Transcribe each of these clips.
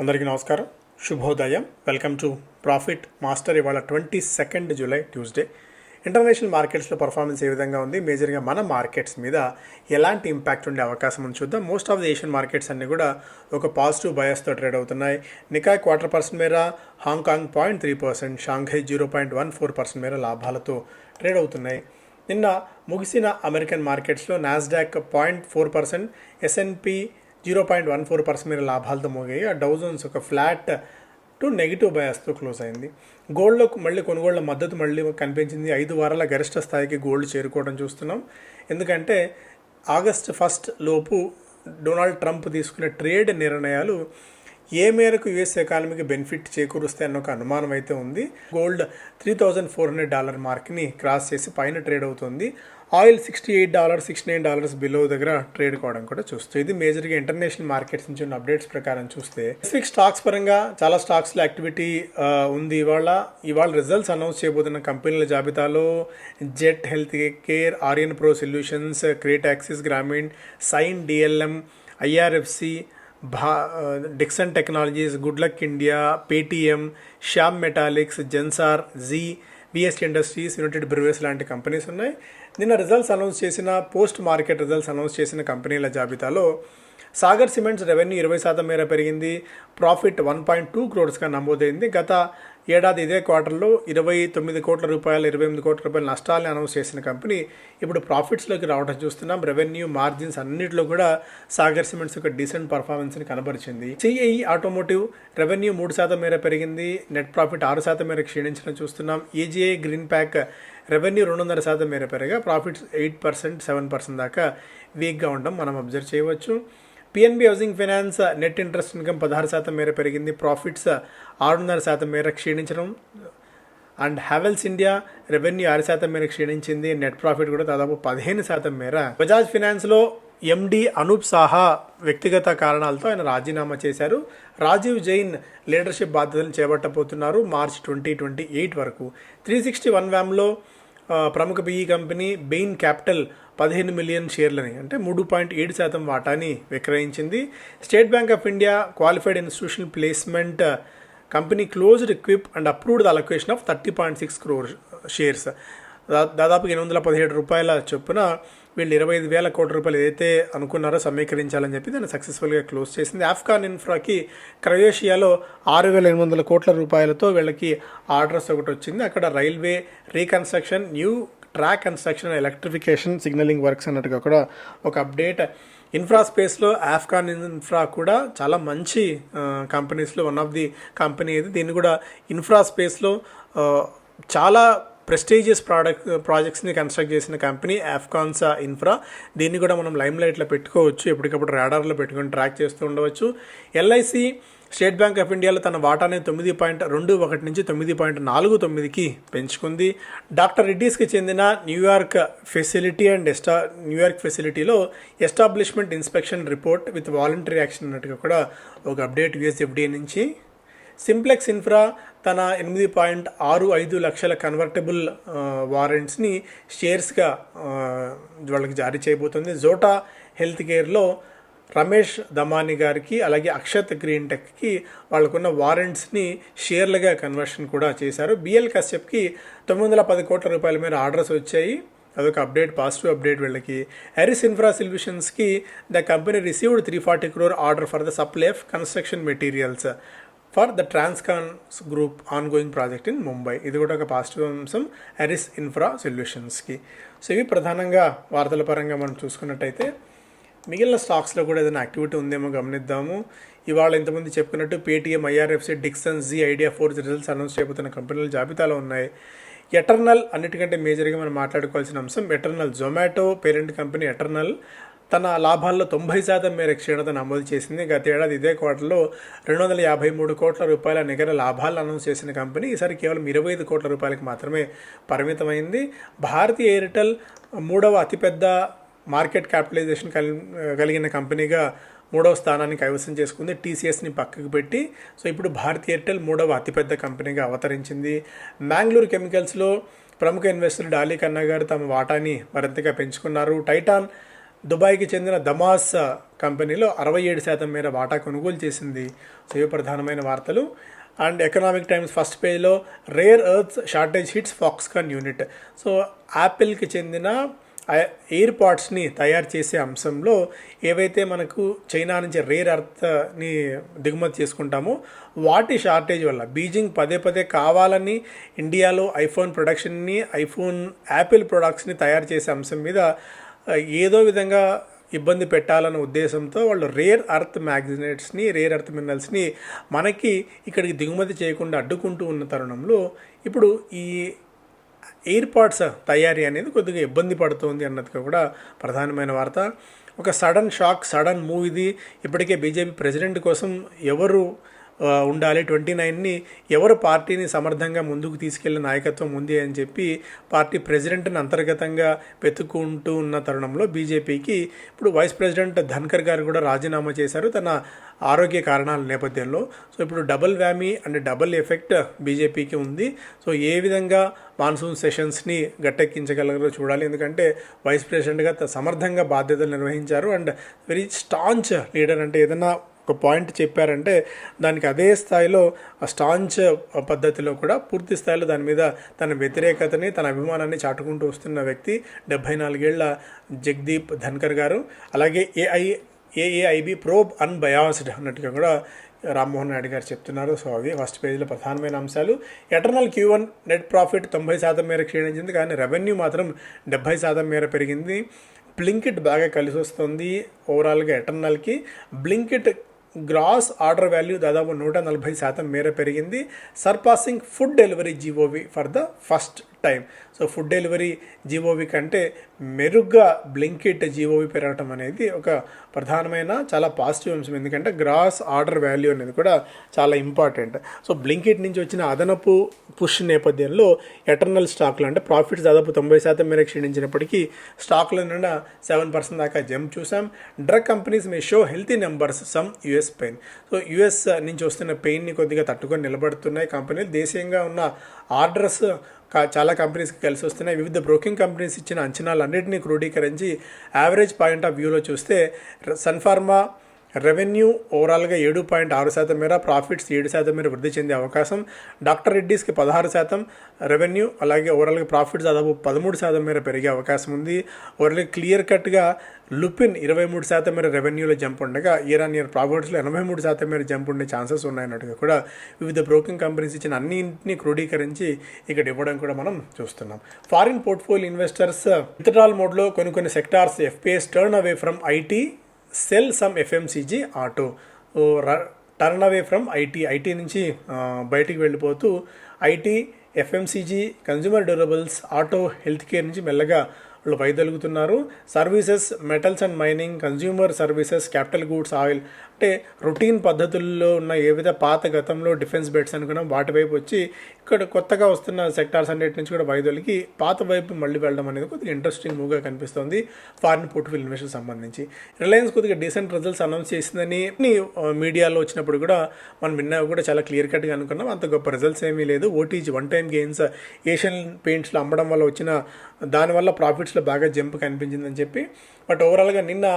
అందరికీ నమస్కారం, శుభోదయం. Welcome to profit master. ఇవాళ 22 జూలై ట్యూస్డే. ఇంటర్నేషనల్ మార్కెట్స్లో పర్ఫార్మెన్స్ ఏ విధంగా ఉంది, మేజర్గా మన మార్కెట్స్ మీద ఎలాంటి ఇంపాక్ట్ ఉండే అవకాశం ఉంది చూద్దాం. Most of the Asian markets అన్నీ కూడా ఒక పాజిటివ్ బయాస్తో ట్రేడ్ అవుతున్నాయి. నికాయ్ 0.25% మేర, హాంకాంగ్ 0.3%, షాంఘై 0.14% మేర లాభాలతో ట్రేడ్ అవుతున్నాయి. నిన్న ముగిసిన అమెరికన్ మార్కెట్స్లో నాస్డాక్ 0.4%, ఎస్ఎన్పి 0.14% మేర లాభాలతో మోగాయి. ఆ డౌ జోన్స్ ఒక ఫ్లాట్ టు నెగిటివ్ బయాస్తో క్లోజ్ అయింది. గోల్డ్లో మళ్ళీ కొనుగోళ్ల మద్దతు మళ్ళీ కనిపించింది. 5 వారాల గరిష్ట స్థాయికి గోల్డ్ చేరుకోవడం చూస్తున్నాం. ఎందుకంటే ఆగస్టు 1 లోపు డొనాల్డ్ ట్రంప్ తీసుకునే ట్రేడ్ నిర్ణయాలు ఏ మేరకు యుఎస్ ఎకానమీకి బెనిఫిట్ చేకూరుస్తాయి అన్న ఒక అనుమానం అయితే ఉంది. గోల్డ్ $3,400 మార్క్ని క్రాస్ చేసి పైన ట్రేడ్ అవుతుంది. ఆయిల్ $68, $69 బిలో దగ్గర ట్రేడ్ కావడం కూడా చూస్తుంది. ఇది మేజర్గా ఇంటర్నేషనల్ మార్కెట్స్ నుంచి ఉన్న అప్డేట్స్ ప్రకారం చూస్తే స్పెసిఫిక్ స్టాక్స్ పరంగా చాలా స్టాక్స్లో యాక్టివిటీ ఉంది. ఇవాళ రిజల్ట్స్ అనౌన్స్ చేయబోతున్న కంపెనీల జాబితాలో Jet Health Care, Aryan Pro Solutions, Credit Access Grameen, Cyient DLM, IRFC, Dixon Technologies, Good Luck India, Paytm, Shyam Metalics, Zensar, Zee, VST Industries, United Breweries లాంటి కంపెనీస్ ఉన్నాయి. నిన్న రిజల్ట్స్ అనౌన్స్ చేసిన పోస్ట్ మార్కెట్ రిజల్ట్స్ అనౌన్స్ చేసిన కంపెనీల జాబితాలో సాగర్ సిమెంట్స్ రెవెన్యూ 20% మేర పెరిగింది. Profit 1.2 crores నమోదైంది. గత ఏడాది ఇదే క్వార్టర్లో 29 కోట్ల రూపాయలు, 28 కోట్ల రూపాయల నష్టాలని అనౌన్స్ చేసిన కంపెనీ ఇప్పుడు ప్రాఫిట్స్లోకి రావడం చూస్తున్నాం. రెవెన్యూ, మార్జిన్స్ అన్నింటిలో కూడా సాగర్ సిమెంట్స్ ఒక డీసెంట్ పర్ఫార్మెన్స్ని కనబరిచింది. సిఐఈ ఆటోమోటివ్ రెవెన్యూ 3% మేర పెరిగింది. నెట్ ప్రాఫిట్ 6% మేర క్షీణించడం చూస్తున్నాం. ఏజీఐ గ్రీన్ ప్యాక్ రెవెన్యూ 2.5% మేర పెరగా ప్రాఫిట్స్ 8%, 7% దాకా వీక్గా ఉండడం మనం అబ్జర్వ్ చేయవచ్చు. PNB housing finance net interest income 16% మేర పెరిగింది. ప్రాఫిట్స్ 6.5% మేర క్షీణించడం. అండ్ హ్యావెల్స్ ఇండియా రెవెన్యూ 6% మేర క్షీణించింది. నెట్ ప్రాఫిట్ కూడా దాదాపు 15% మేర. బజాజ్ ఫైనాన్స్లో ఎండి అనూప్ సాహా వ్యక్తిగత కారణాలతో ఆయన రాజీనామా చేశారు. రాజీవ్ జైన్ లీడర్షిప్ బాధ్యతలను చేపట్టబోతున్నారు మార్చ్ 2028 వరకు. 361 వ్యామ్లో ప్రముఖ PE company Bain Capital 15 million షేర్లని అంటే 3.7% వాటాని విక్రయించింది. State Bank of India qualified institutional placement company closed, QIP and approved the allocation of 30.6 crore shares. దాదాపు 817 రూపాయల చొప్పున వీళ్ళు 25,000 కోట్ల రూపాయలు ఏదైతే అనుకున్నారో సమీకరించాలని చెప్పి దాన్ని సక్సెస్ఫుల్గా క్లోజ్ చేసింది. ఆఫ్ఘాన్ ఇన్ఫ్రాకి క్రొయేషియాలో 6,800 కోట్ల రూపాయలతో వీళ్ళకి ఆర్డర్స్ ఒకటి వచ్చింది. అక్కడ railway reconstruction, new track construction, electrification, signalling works అన్నట్టుగా కూడా ఒక అప్డేట్. ఇన్ఫ్రా స్పేస్లో ఆఫ్ఘాన్ ఇన్ఫ్రా కూడా చాలా మంచి కంపెనీస్లో వన్ ఆఫ్ ది కంపెనీ ఇది. దీన్ని కూడా ఇన్ఫ్రా స్పేస్లో చాలా ప్రెస్టీజియస్ ప్రాజెక్ట్స్ని కన్స్ట్రక్ట్ చేసిన కంపెనీ ఆఫ్ఘాన్స్ ఇన్ఫ్రా. దీన్ని కూడా మనం లైమ్ లైట్లో పెట్టుకోవచ్చు, ఎప్పటికప్పుడు రాడార్లో పెట్టుకొని ట్రాక్ చేస్తూ ఉండవచ్చు. ఎల్ఐసి స్టేట్ బ్యాంక్ ఆఫ్ ఇండియాలో తన వాటాని 9.21 నుంచి 9.49కి పెంచుకుంది. డాక్టర్ రెడ్డీస్కి చెందిన న్యూయార్క్ ఫెసిలిటీలో establishment inspection report with voluntary action అన్నట్టుగా కూడా ఒక అప్డేట్ యుఎస్ ఎఫ్డిఏ నుంచి. సింప్లెక్స్ ఇన్ఫ్రా తన 8.65 లక్షల కన్వర్టబుల్ వారెంట్స్ని షేర్స్గా వాళ్ళకి జారీ చేయబోతుంది. జోటా హెల్త్ కేర్లో రమేష్ దమాని గారికి అలాగే అక్షత్ గ్రీన్ టెక్కి వాళ్ళకున్న వారెంట్స్ని షేర్లుగా కన్వర్షన్ కూడా చేశారు. బిఎల్ కశ్యప్కి 910 కోట్ల రూపాయల మేర ఆర్డర్స్ వచ్చాయి. అదొక అప్డేట్, పాజిటివ్ అప్డేట్ వీళ్ళకి. ఎరిస్ ఇన్ఫ్రా సొల్యూషన్స్కి the company received 340 crore order for the supply of construction materials for the Transcons group ongoing project in Mumbai. ఇది కూడా ఒక పాజిటివ్ అంశం ఎరిస్ ఇన్ఫ్రా సొల్యూషన్స్కి. సో ఇవి ప్రధానంగా వార్తల పరంగా మనం చూసుకున్నట్టయితే మిగిలిన స్టాక్స్లో కూడా ఏదైనా యాక్టివిటీ ఉందేమో గమనిద్దాము. ఇవాళ ఇంతమంది చెప్పుకున్నట్టు Paytm, IRFC, Dixon, Zee, Idea Forge results announce చేయబోతున్న కంపెనీల జాబితాలో ఉన్నాయి. ఎటర్నల్ అన్నిటికంటే మేజర్గా మనం మాట్లాడుకోవాల్సిన అంశం eternal. Zomato parent company eternal తన లాభాల్లో 90% మేర క్షీణత నమోదు చేసింది. గత ఏడాది ఇదే క్వార్టర్లో 253 కోట్ల రూపాయల నికర లాభాలు అనౌన్స్ చేసిన కంపెనీ ఈసారి కేవలం 25 కోట్ల రూపాయలకు మాత్రమే పరిమితమైంది. భారతీ ఎయిర్టెల్ 3వ అతిపెద్ద మార్కెట్ క్యాపిటలైజేషన్ కలిగిన కంపెనీగా 3వ స్థానాన్ని కైవసం చేసుకుంది, టీసీఎస్ని పక్కకు పెట్టి. సో ఇప్పుడు భారతీ ఎయిర్టెల్ 3వ అతిపెద్ద కంపెనీగా అవతరించింది. మ్యాంగ్లూర్ కెమికల్స్లో ప్రముఖ ఇన్వెస్టర్ డాలీ ఖన్నా గారు తమ వాటాని మరింతగా పెంచుకున్నారు. టైటాన్ దుబాయ్కి చెందిన దమాస్ కంపెనీలో 67% మేర వాటా కొనుగోలు చేసింది. సో ఇవి ప్రధానమైన వార్తలు. అండ్ ఎకనామిక్ టైమ్స్ ఫస్ట్ పేజ్లో rare earths shortage hits Foxconn unit. So యాపిల్కి చెందిన ఎయిర్ పాడ్స్ని తయారు చేసే అంశంలో ఏవైతే మనకు చైనా నుంచి రేర్ ఎర్త్ని దిగుమతి చేసుకుంటామో వాటి షార్టేజ్ వల్ల బీజింగ్ పదే కావాలని ఇండియాలో ఐఫోన్ ప్రొడక్షన్ని యాపిల్ ప్రొడక్ట్స్ని తయారు చేసే అంశం మీద ఏదో విధంగా ఇబ్బంది పెట్టాలన్న ఉద్దేశంతో వాళ్ళు రేర్ ఎర్త్ మ్యాగ్నెట్స్ని రేర్ ఎర్త్ మినరల్స్ని మనకి ఇక్కడికి దిగుమతి చేయకుండా అడ్డుకుంటూ ఉన్న తరుణంలో ఇప్పుడు ఈ ఎయిర్ పాడ్స్ తయారీ అనేది కొద్దిగా ఇబ్బంది పడుతుంది అన్నట్టుగా కూడా ప్రధానమైన వార్త. ఒక సడన్ షాక్, సడన్ మూవ్ ఇది. ఇప్పటికే బీజేపీ ప్రెసిడెంట్ కోసం ఎవరు ఉండాలి, 29ని ఎవరు పార్టీని సమర్థంగా ముందుకు తీసుకెళ్లే నాయకత్వం ఉంది అని చెప్పి పార్టీ ప్రెసిడెంట్ని అంతర్గతంగా వెతుక్కుంటూ ఉన్న తరుణంలో బీజేపీకి ఇప్పుడు వైస్ ప్రెసిడెంట్ ధన్కర్ గారు కూడా రాజీనామా చేశారు తన ఆరోగ్య కారణాల నేపథ్యంలో. సో ఇప్పుడు double whammy and double effect బీజేపీకి ఉంది. సో ఏ విధంగా మాన్సూన్ సెషన్స్ని గట్టెక్కించగలరో చూడాలి. ఎందుకంటే వైస్ ప్రెసిడెంట్గా సమర్థంగా బాధ్యతలు నిర్వహించారు అండ్ వెరీ స్టాంచ్ లీడర్. అంటే ఏదైనా ఒక పాయింట్ చెప్పారంటే దానికి అదే స్థాయిలో స్టాంచ్ పద్ధతిలో కూడా పూర్తి స్థాయిలో దాని మీద తన వ్యతిరేకతని, తన అభిమానాన్ని చాటుకుంటూ వస్తున్న వ్యక్తి 74 ఏళ్ల జగదీప్ ధన్కర్ గారు. అలాగే ఏఐబి ప్రోబ్ అన్బయాస్డ్ అన్నట్టుగా కూడా రామ్మోహన్ నాయుడు గారు చెప్తున్నారు. సో అవి ఫస్ట్ పేజీలో ప్రధానమైన అంశాలు. ఎటర్నల్ Q1 నెట్ ప్రాఫిట్ 90% మేర క్షీణించింది, కానీ రెవెన్యూ మాత్రం 70% మేర పెరిగింది. బ్లింకిట్ బాగా కలిసి వస్తుంది ఓవరాల్గా ఎటర్నల్కి. బ్లింకిట్ గ్రాస్ ఆర్డర్ వాల్యూ దాదాపు 140% మేర పెరిగింది, సర్పాసింగ్ food delivery GOV for the first time. So food delivery GOV కంటే మెరుగ్గా బ్లింకిట్ జీఓవి పెరగటం అనేది ఒక ప్రధానమైన చాలా పాజిటివ్ అంశం. ఎందుకంటే గ్రాస్ ఆర్డర్ వాల్యూ అనేది కూడా చాలా ఇంపార్టెంట్. సో బ్లింకిట్ నుంచి వచ్చిన అదనపు పుష్ నేపథ్యంలో ఎటర్నల్ స్టాక్లు అంటే ప్రాఫిట్స్ దాదాపు 90% మేర క్షీణించినప్పటికీ స్టాక్ల నుండి 7% దాకా జంప్ చూసాం. Drug companies may show healthy numbers some US pain. So US నుంచి వస్తున్న పెయిన్ని కొద్దిగా తట్టుకొని నిలబడుతున్నాయి కంపెనీలు. దేశీయంగా ఉన్న ఆర్డర్స్ చాలా కంపెనీస్కి కలిసి వస్తున్నాయి. వివిధ బ్రోకింగ్ కంపెనీస్ ఇచ్చిన అంచనాలన్నింటినీ క్రోడీకరించి యావరేజ్ పాయింట్ ఆఫ్ వ్యూలో చూస్తే సన్ఫార్మా రెవెన్యూ ఓవరాల్గా 7.6% మేర, ప్రాఫిట్స్ 7% మేర వృద్ధి చెందే అవకాశం. డాక్టర్ రెడ్డీస్కి 16% రెవెన్యూ, అలాగే ఓవరాల్గా ప్రాఫిట్స్ దాదాపు 13% మేర పెరిగే అవకాశం ఉంది. ఓవరాల్గా క్లియర్ కట్గా లుపిన్ 23% మేర రెవెన్యూలో జంప్ ఉండగా ఇయర్ ఆన్ ఇయర్ ప్రాఫిట్స్లో 83% మేర జంప్ ఉండే ఛాన్సెస్ ఉన్నాయన్నట్టుగా కూడా వివిధ బ్రోకింగ్ కంపెనీస్ ఇచ్చిన అన్నింటినీ క్రోడీకరించి ఇక్కడ ఇవ్వడం కూడా మనం చూస్తున్నాం. ఫారిన్ పోర్ట్ఫోలియో ఇన్వెస్టర్స్ విత్డ్రాల్ మోడ్లో కొన్ని sectors FPIs turn away from IT, sell some FMCG, auto. Turn away from IT నుంచి బయటికి వెళ్ళిపోతూ IT, FMCG, consumer durables, auto, health care నుంచి మెల్లగా వాళ్ళు వైదొలుగుతున్నారు. Services, metals and mining, consumer services, capital goods, oil అంటే రొటీన్ పద్ధతుల్లో ఉన్న ఏవైతే పాత గతంలో డిఫెన్స్ బెట్స్ అనుకున్నాం వాటి వైపు వచ్చి ఇక్కడ కొత్తగా వస్తున్న సెక్టార్స్ అన్నిటి నుంచి కూడా వైదొలిగి పాత వైపు మళ్ళీ వెళ్ళడం అనేది కొద్దిగా ఇంట్రెస్టింగ్ మూవ్గా కనిపిస్తుంది ఫారిన్ పోర్ట్ఫోలియో ఇన్వెస్టర్స్ సంబంధించి. రిలయన్స్ కొద్దిగా డీసెంట్ రిజల్ట్స్ అనౌన్స్ చేసిందని మీడియాలో వచ్చినప్పుడు కూడా మనం విన్నా కూడా చాలా క్లియర్ కట్గా అనుకున్నాం. అంత గొప్ప రిజల్ట్స్ ఏమీ లేదు. OTG one time gains Asian పెయింట్స్లో అమ్మడం వల్ల వచ్చిన దానివల్ల ప్రాఫిట్స్లో బాగా జంప్ కనిపించిందని చెప్పి. బట్ ఓవరాల్గా నిన్న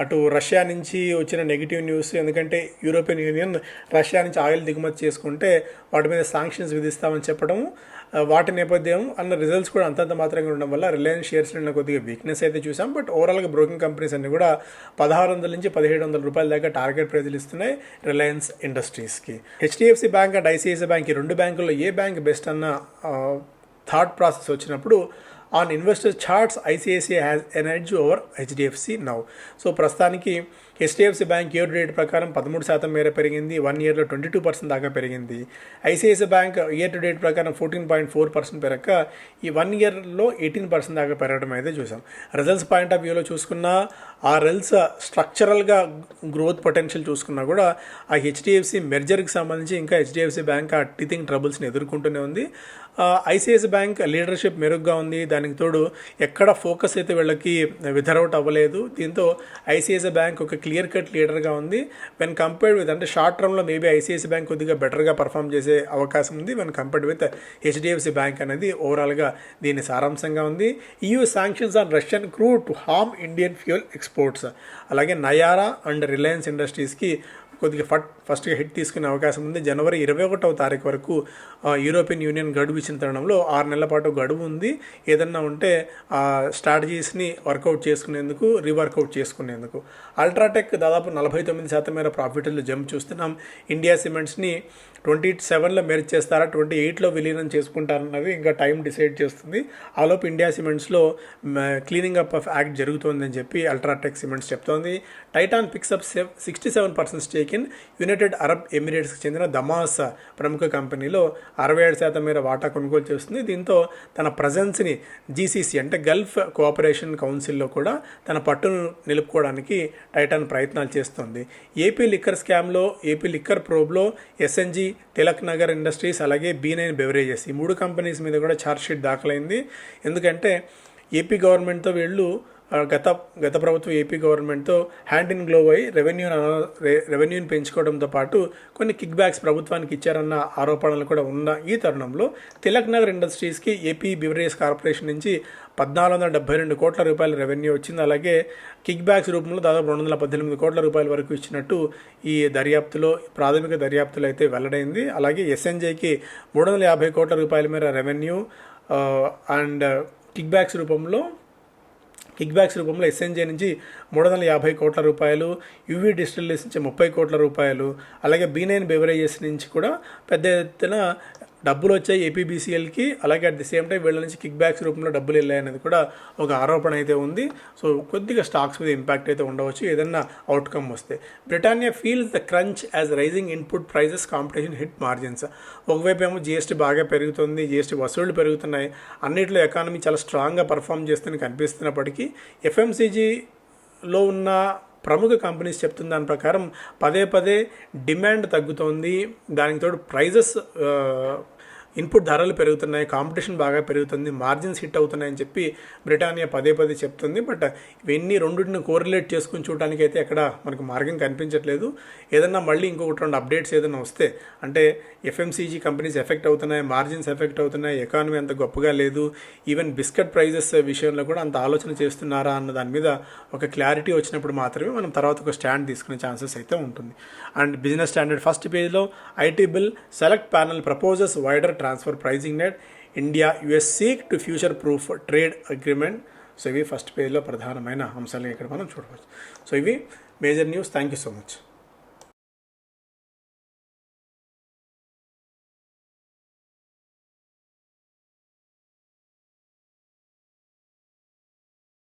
అటు రష్యా నుంచి వచ్చిన నెగిటివ్ న్యూస్, ఎందుకంటే యూరోపియన్ యూనియన్ రష్యా నుంచి ఆయిల్ దిగుమతి చేసుకుంటే వాటి మీద శాంక్షన్స్ విధిస్తామని చెప్పడం, వాటి నేపథ్యం అన్న రిజల్ట్స్ కూడా అంతంత మాత్రంగా ఉండడం వల్ల రిలయన్స్ షేర్స్ నిన్న కొద్దిగా వీక్నెస్ అయితే చూసాం. బట్ ఓవరాల్గా బ్రోకింగ్ కంపెనీస్ అన్ని కూడా 1600 నుంచి 1700 రూపాయల దాకా టార్గెట్ ప్రైజులు ఇస్తున్నాయి రిలయన్స్ ఇండస్ట్రీస్కి. HDFC bank and ICICI bank, ఈ రెండు బ్యాంకుల్లో ఏ బ్యాంక్ బెస్ట్ అన్న థాట్ ప్రాసెస్ వచ్చినప్పుడు on investor charts ICICI has an edge over HDFC now. So ప్రస్తుతానికి హెచ్డిఎఫ్సి బ్యాంక్ ఇయర్ రేట్ ప్రకారం 13% మేర పెరిగింది, 1 ఇయర్లో 22% దాకా పెరిగింది. ICICI bank year to date ప్రకారం 14.4% పెరగక ఈ 1 ఇయర్లో 18% దాకా పెరగడం అయితే చూసాం. రిజల్ట్స్ పాయింట్ ఆఫ్ వ్యూలో చూసుకున్నా ఆ రిజల్ట్స్ స్ట్రక్చరల్గా గ్రోత్ పొటెన్షియల్ చూసుకున్నా కూడా ఆ హెచ్డిఎఫ్సి మెర్జర్కి సంబంధించి ఇంకా హెచ్డిఎఫ్సి బ్యాంక్ ఆ టీథింగ్ ట్రబుల్స్ని ఎదుర్కొంటూనే ఉంది. ఐసిఐసిఐ బ్యాంక్ లీడర్షిప్ మెరుగ్గా ఉంది, దానికి తోడు ఎక్కడ ఫోకస్ అయితే వీళ్ళకి విథరౌట్ అవ్వలేదు. దీంతో ఐసిఐసిఐ బ్యాంక్ ఒక క్లియర్ కట్ లీడర్గా ఉంది. వెన్ కంపేర్డ్ విత్ అంటే షార్ట్ టర్మ్లో మేబీ ఐసిఐసి బ్యాంక్ కొద్దిగా బెటర్గా పర్ఫామ్ చేసే అవకాశం ఉంది. When compared with HDFC bank అనేది ఓవరాల్గా దీని సారాంశంగా ఉంది. EU sanctions on Russian crude to harm Indian fuel exports. అలాగే నయారా అండ్ రిలయన్స్ ఇండస్ట్రీస్కి కొద్దిగా ఫస్ట్గా హిట్ తీసుకునే అవకాశం ఉంది. జనవరి 21వ తారీఖు వరకు యూరోపియన్ యూనియన్ గడువు ఇచ్చిన తరుణంలో 6 నెలల పాటు గడువు ఉంది. ఏదన్నా ఉంటే స్ట్రాటజీస్ని వర్కౌట్ చేసుకునేందుకు, రీవర్కౌట్ చేసుకునేందుకు. అల్ట్రాటెక్ దాదాపు 49% మేర ప్రాఫిట్లు జంప్ చూస్తున్నాం. ఇండియా సిమెంట్స్ని 27లో మెర్జ్ చేస్తారా, 28లో విలీనం చేసుకుంటారన్నది ఇంకా టైం డిసైడ్ చేస్తుంది. ఆలోపు ఇండియా సిమెంట్స్లో క్లీనింగ్ అప్ ఆఫ్ యాక్ట్ జరుగుతోందని చెప్పి అల్ట్రాటెక్ సిమెంట్స్ చెప్తోంది. Titan picks up 67% stake in United Arab ఎమిరేట్స్కి చెందిన దమాస్ ప్రముఖ కంపెనీలో 67% మేర వాటా కొనుగోలు చేస్తుంది. దీంతో తన ప్రజెన్స్ని జీసీసీ అంటే గల్ఫ్ కోఆపరేషన్ కౌన్సిల్లో కూడా తన పట్టును నిలుపుకోవడానికి టైటాన్ ప్రయత్నాలు చేస్తుంది. ఏపీ లిక్కర్ స్కామ్లో, ఏపీ లిక్కర్ ప్రోబ్లో ఎస్ఎన్జి, తిలక్ నగర్ ఇండస్ట్రీస్, అలాగే B9 బెవరేజెస్ ఈ 3 కంపెనీస్ మీద కూడా ఛార్జ్షీట్ దాఖలైంది. ఎందుకంటే ఏపీ గవర్నమెంట్తో వీళ్ళు గత ప్రభుత్వం ఏపీ గవర్నమెంట్తో హ్యాండ్ ఇన్ గ్లోవ్ అయి రెవెన్యూని పెంచుకోవడంతో పాటు కొన్ని కిక్ బ్యాక్స్ ప్రభుత్వానికి ఇచ్చారన్న ఆరోపణలు కూడా ఉన్న ఈ తరుణంలో తిలక్ నగర్ ఇండస్ట్రీస్కి ఏపీ బివరేజ్ కార్పొరేషన్ నుంచి 1472 కోట్ల రూపాయల రెవెన్యూ వచ్చింది. అలాగే కిక్ బ్యాక్స్ రూపంలో దాదాపు 218 కోట్ల రూపాయల వరకు ఇచ్చినట్టు ఈ ప్రాథమిక దర్యాప్తులో అయితే వెల్లడైంది. అలాగే ఎస్ఎన్జేకి 350 కోట్ల రూపాయల మేర రెవెన్యూ అండ్ కిక్ బ్యాక్స్ రూపంలో ఎస్ఎన్జే నుంచి 350 కోట్ల రూపాయలు, యూవీ డిస్టిలరీస్ నుంచి 30 కోట్ల రూపాయలు, అలాగే B9 బెవరేజెస్ నుంచి కూడా పెద్ద ఎత్తున డబ్బులు వచ్చాయి ఏపీబీసీఎల్కి. అలాగే అట్ ది సేమ్ టైం వీళ్ళ నుంచి కిక్ బ్యాక్స్ రూపంలో డబ్బులు వెళ్ళాయనేది కూడా ఒక ఆరోపణ అయితే ఉంది. సో కొద్దిగా స్టాక్స్ మీద ఇంపాక్ట్ అయితే ఉండవచ్చు ఏదన్నా అవుట్కమ్ వస్తే. Britannia feels the crunch as rising input prices competition hit margins. ఒకవైపు ఏమో జీఎస్టీ బాగా పెరుగుతుంది, జీఎస్టీ వసూళ్లు పెరుగుతున్నాయి, అన్నింటిలో ఎకానమీ చాలా స్ట్రాంగ్గా పర్ఫామ్ చేస్తుంది కనిపిస్తున్నప్పటికీ ఎఫ్ఎంసీజీలో ఉన్న ప్రముఖ కంపెనీస్ చెప్తున్న దాని ప్రకారం పదే డిమాండ్ తగ్గుతోంది. దానికి తోడు ప్రైజెస్ ఇన్పుట్ ధరలు పెరుగుతున్నాయి, కాంపిటీషన్ బాగా పెరుగుతుంది, మార్జిన్స్ హిట్ అవుతున్నాయని చెప్పి బ్రిటానియా పదే చెప్తుంది. బట్ ఇవన్నీ రెండింటిని కోరిలేట్ చేసుకుని చూడడానికి అయితే ఎక్కడ మనకు మార్గం కనిపించట్లేదు. ఏదన్నా మళ్ళీ ఇంకొకటి 2 అప్డేట్స్ ఏదైనా వస్తే అంటే ఎఫ్ఎంసీజీ కంపెనీస్ ఎఫెక్ట్ అవుతున్నాయి, మార్జిన్స్ ఎఫెక్ట్ అవుతున్నాయి, ఎకానమీ అంత గొప్పగా లేదు, ఈవెన్ బిస్కెట్ ప్రైజెస్ విషయంలో కూడా అంత ఆలోచన చేస్తున్నారా అన్న దాని మీద ఒక క్లారిటీ వచ్చినప్పుడు మాత్రమే మనం తర్వాత ఒక స్టాండ్ తీసుకునే ఛాన్సెస్ అయితే ఉంటుంది. అండ్ బిజినెస్ స్టాండర్డ్ ఫస్ట్ పేజ్లో IT bill select panel proposes wider transfer pricing net, India US seek to future proof trade agreement. So ఇవి ఫస్ట్ పేజ్లో ప్రధానమైన అంశాలు ఇక్కడ మనం చూడవచ్చు. సో ఇవి major news. Thank you so much.